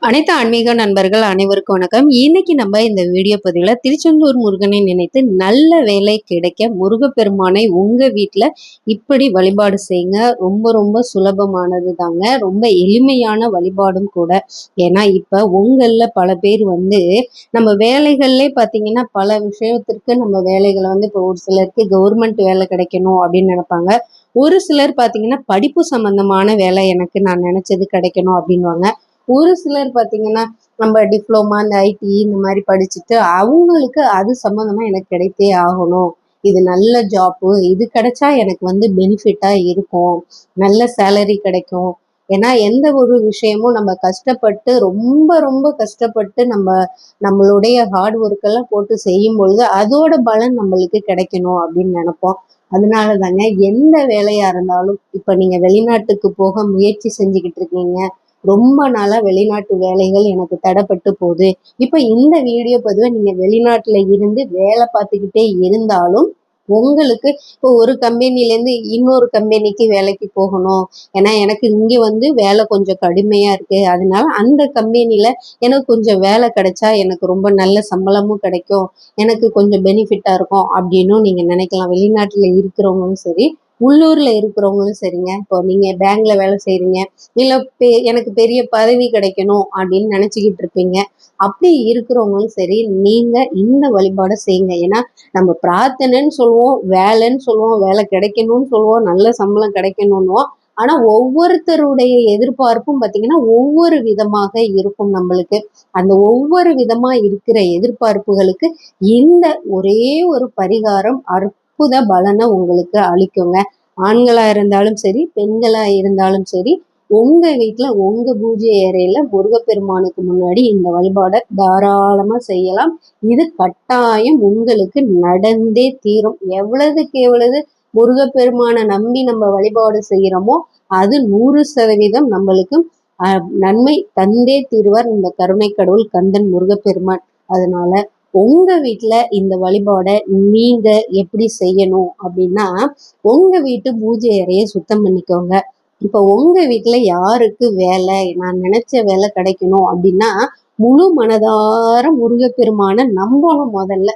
அனைத்து ஆன்மீக நண்பர்கள் அனைவருக்கும் வணக்கம். இன்னைக்கு நம்ம இந்த வீடியோ பதிவுல திருச்செந்தூர் முருகனை நினைத்து நல்ல வேலை கிடைக்க முருகப்பெருமானை உங்க வீட்டுல இப்படி வழிபாடு செய்யுங்க. ரொம்ப ரொம்ப சுலபமானது தாங்க, ரொம்ப எளிமையான வழிபாடும் கூட. ஏன்னா இப்ப உங்கள பல பேர் நம்ம வேலைகள்லே பாத்தீங்கன்னா பல விஷயத்திற்கு நம்ம வேலைகளை இப்போ ஒரு சிலருக்கு கவர்மெண்ட் வேலை கிடைக்கணும் அப்படின்னு நினைப்பாங்க. ஒரு சிலர் பாத்தீங்கன்னா படிப்பு சம்பந்தமான வேலை எனக்கு நான் நினைச்சது கிடைக்கணும் அப்படின்வாங்க. ஒரு சிலர் பார்த்தீங்கன்னா நம்ம டிப்ளமா இந்த ஐடி இந்த மாதிரி படிச்சுட்டு அவங்களுக்கு அது சம்மந்தமா எனக்கு கிடைத்தே ஆகணும், இது நல்ல ஜாப்பு, இது கிடைச்சா எனக்கு பெனிஃபிட்டா இருக்கும், நல்ல சேலரி கிடைக்கும். ஏன்னா எந்த ஒரு விஷயமும் நம்ம கஷ்டப்பட்டு ரொம்ப ரொம்ப கஷ்டப்பட்டு நம்மளுடைய ஹார்ட் ஒர்க்கெல்லாம் போட்டு செய்யும் பொழுது அதோட பலன் நம்மளுக்கு கிடைக்கணும் அப்படின்னு நினைப்போம். அதனால தாங்க எந்த வேலையா இருந்தாலும் இப்ப நீங்க வெளிநாட்டுக்கு போக முயற்சி செஞ்சுக்கிட்டு இருக்கீங்க, ரொம்ப நாளா வெளிநாட்டு வேலைகள் எனக்கு தடைப்பட்டு போகுது. இப்ப இந்த வீடியோ பதிவை நீங்க வெளிநாட்டுல இருந்து வேலை பார்த்துக்கிட்டே இருந்தாலும் உங்களுக்கு இப்போ ஒரு கம்பெனிலேருந்து இன்னொரு கம்பெனிக்கு வேலைக்கு போகணும், ஏன்னா எனக்கு இங்கே வேலை கொஞ்சம் கடுமையா இருக்கு, அதனால அந்த கம்பெனில எனக்கு கொஞ்சம் வேலை கிடைச்சா எனக்கு ரொம்ப நல்ல சம்பளமும் கிடைக்கும், எனக்கு கொஞ்சம் பெனிஃபிட்டா இருக்கும் அப்படின்னு நீங்க நினைக்கலாம். வெளிநாட்டுல இருக்கிறவங்களும் சரி, உள்ளூர்ல இருக்கிறவங்களும் சரிங்க. இப்போ நீங்க பேங்க்ல வேலை செய்றீங்க, இல்ல எனக்கு பெரிய பதவி கிடைக்கணும் அப்படின்னு நினைச்சுக்கிட்டு இருப்பீங்க. அப்படி இருக்கிறவங்களும் சரி, நீங்க இந்த வழிபாடை செய்யுங்க. ஏன்னா நம்ம பிரார்த்தனைன்னு சொல்லுவோம், வேலைன்னு சொல்லுவோம், வேலை கிடைக்கணும்னு சொல்லுவோம், நல்ல சம்பளம் கிடைக்கணும்னுவோம். ஆனா ஒவ்வொருத்தருடைய எதிர்பார்ப்பும் பார்த்தீங்கன்னா ஒவ்வொரு விதமாக இருக்கும் நம்மளுக்கு. அந்த ஒவ்வொரு விதமா இருக்கிற எதிர்பார்ப்புகளுக்கு இந்த ஒரே ஒரு பரிகாரம் அற்புத பலனை உங்களுக்கு அளிக்குங்க. ஆண்களா இருந்தாலும் சரி, பெண்களா இருந்தாலும் சரி, உங்க வீட்டுல உங்க பூஜை அறையில முருகப்பெருமானுக்கு முன்னாடி இந்த வழிபாடை தாராளமா செய்யலாம். இது கட்டாயம் உங்களுக்கு நடந்தே தீரும். எவ்வளவுக்கு எவ்வளவு முருகப்பெருமானை நம்பி நம்ம வழிபாடு செய்யறோமோ அது 100% நம்மளுக்கு நன்மை தந்தே தீர்வார் இந்த கருணை கடவுள் கந்தன் முருகப்பெருமான். அதனால உங்க வீட்டுல இந்த வழிபாடை நீங்க எப்படி செய்யணும் அப்படின்னா, உங்க வீட்டு பூஜை அறையை சுத்தம் பண்ணிக்கோங்க. இப்ப உங்க வீட்டுல யாருக்கு வேலை, நான் நினைச்ச வேலை கிடைக்கணும் அப்படின்னா முழு மனதார முருகப்பெருமான நம்பணும் முதல்ல.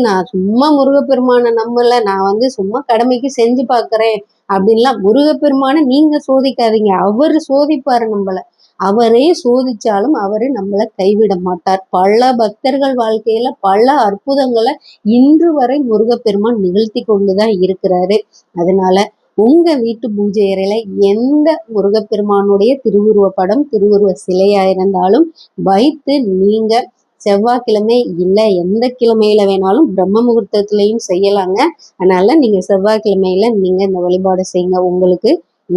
நான் சும்மா முருகப்பெருமான நம்பல, நான் சும்மா கடமைக்கு செஞ்சு பார்க்கறேன் அப்படின்லாம் முருகப்பெருமான நீங்க சோதிக்காதீங்க. அவரு சோதிப்பாரு நம்மள. அவரே சோதிச்சாலும் அவரு நம்மளை கைவிட மாட்டார். பல பக்தர்கள் வாழ்க்கையில பல அற்புதங்களை இன்று வரை முருகப்பெருமான் நிகழ்த்தி கொண்டுதான் இருக்கிறாரு. அதனால உங்க வீட்டு பூஜை அறையில எந்த முருகப்பெருமானுடைய திருவுருவ படம், திருவுருவ சிலையா இருந்தாலும் வைத்து நீங்க செவ்வாய்க்கிழமை இல்ல எந்த கிழமையில வேணாலும் பிரம்ம முகூர்த்தத்திலையும் செய்யலாங்க. அதனால நீங்க செவ்வாய்க்கிழமையில நீங்க இந்த வழிபாடு செய்யுங்க. உங்களுக்கு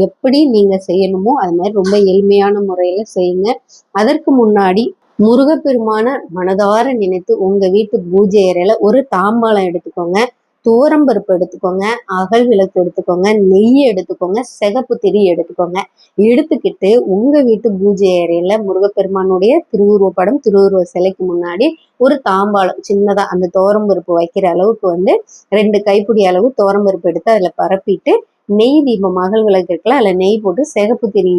எப்படி நீங்க செய்யணுமோ அது மாதிரி ரொம்ப எளிமையான முறையில செய்யுங்க. அதற்கு முன்னாடி முருகப்பெருமான மனதார நினைத்து உங்க வீட்டு பூஜை அறையில ஒரு தாம்பாளம் எடுத்துக்கோங்க, துவரம்பருப்பு எடுத்துக்கோங்க, அகல் விளக்கு எடுத்துக்கோங்க, நெய் எடுத்துக்கோங்க, சிகப்பு திரி எடுத்துக்கோங்க. எடுத்துக்கிட்டு உங்க வீட்டு பூஜை அறையில முருகப்பெருமானுடைய திருவுருவ படம், திருவுருவ சிலைக்கு முன்னாடி ஒரு தாம்பாளம் சின்னதா அந்த துவரம்பருப்பு வைக்கிற அளவுக்கு 2 கைப்பிடி அளவு துவரம்பருப்பு எடுத்து அதுல பரப்பிட்டு நெய் தீபம் அகல் விளக்கு இருக்குல்ல, அதுல நெய் போட்டு சிகப்பு திரி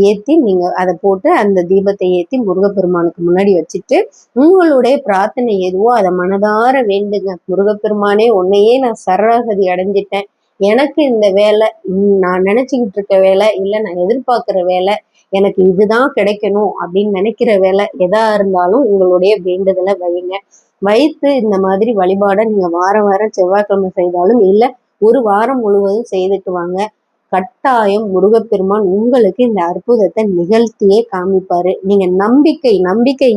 ஏற்றி நீங்க அதை போட்டு அந்த தீபத்தை ஏற்றி முருகப்பெருமானுக்கு முன்னாடி வச்சுட்டு உங்களுடைய பிரார்த்தனை எதுவோ அதை மனதார வேண்டுங்க. முருகப்பெருமானே, உன்னையே நான் சரணாகதி அடைஞ்சிட்டேன், எனக்கு இந்த வேலை, நான் நினைச்சுக்கிட்டு இருக்க வேலை, இல்லை நான் எதிர்பார்க்கிற வேலை, எனக்கு இதுதான் கிடைக்கணும் அப்படின்னு நினைக்கிற வேலை எதா இருந்தாலும் உங்களுடைய வேண்டுதலை வையுங்க. வைத்து இந்த மாதிரி வழிபாடை நீங்க வாரம் வாரம் செவ்வாய்க்கிழமை செய்தாலும் இல்லை ஒரு வாரம் முழுவதும் செய்துட்டு வாங்க. கட்டாயம் முருகப்பெருமான் உங்களுக்கு இந்த அற்புதத்தை நிகழ்த்தியே காமிப்பாரு. நீங்க நம்பிக்கை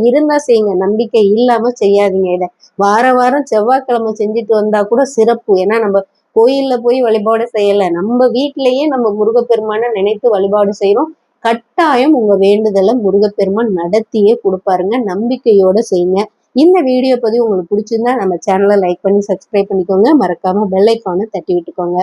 இருந்தா செய்யுங்க, நம்பிக்கை இல்லாம செய்யாதீங்க. இதை வாரம் செவ்வாய்க்கிழமை செஞ்சுட்டு வந்தா கூட சிறப்பு. ஏன்னா நம்ம கோயில்ல போய் வழிபாடு செய்யல, நம்ம வீட்டிலேயே நம்ம முருகப்பெருமான நினைத்து வழிபாடு செய்யறோம். கட்டாயம் உங்க வேண்டுதலை முருகப்பெருமான் நடத்தியே கொடுப்பாருங்க. நம்பிக்கையோட செய்யுங்க. இந்த வீடியோ பதிவு உங்களுக்கு பிடிச்சிருந்தா நம்ம சேனலை லைக் பண்ணி சப்ஸ்கிரைப் பண்ணிக்கோங்க. மறக்காம பெல் ஐக்கானை தட்டி விட்டுக்கோங்க.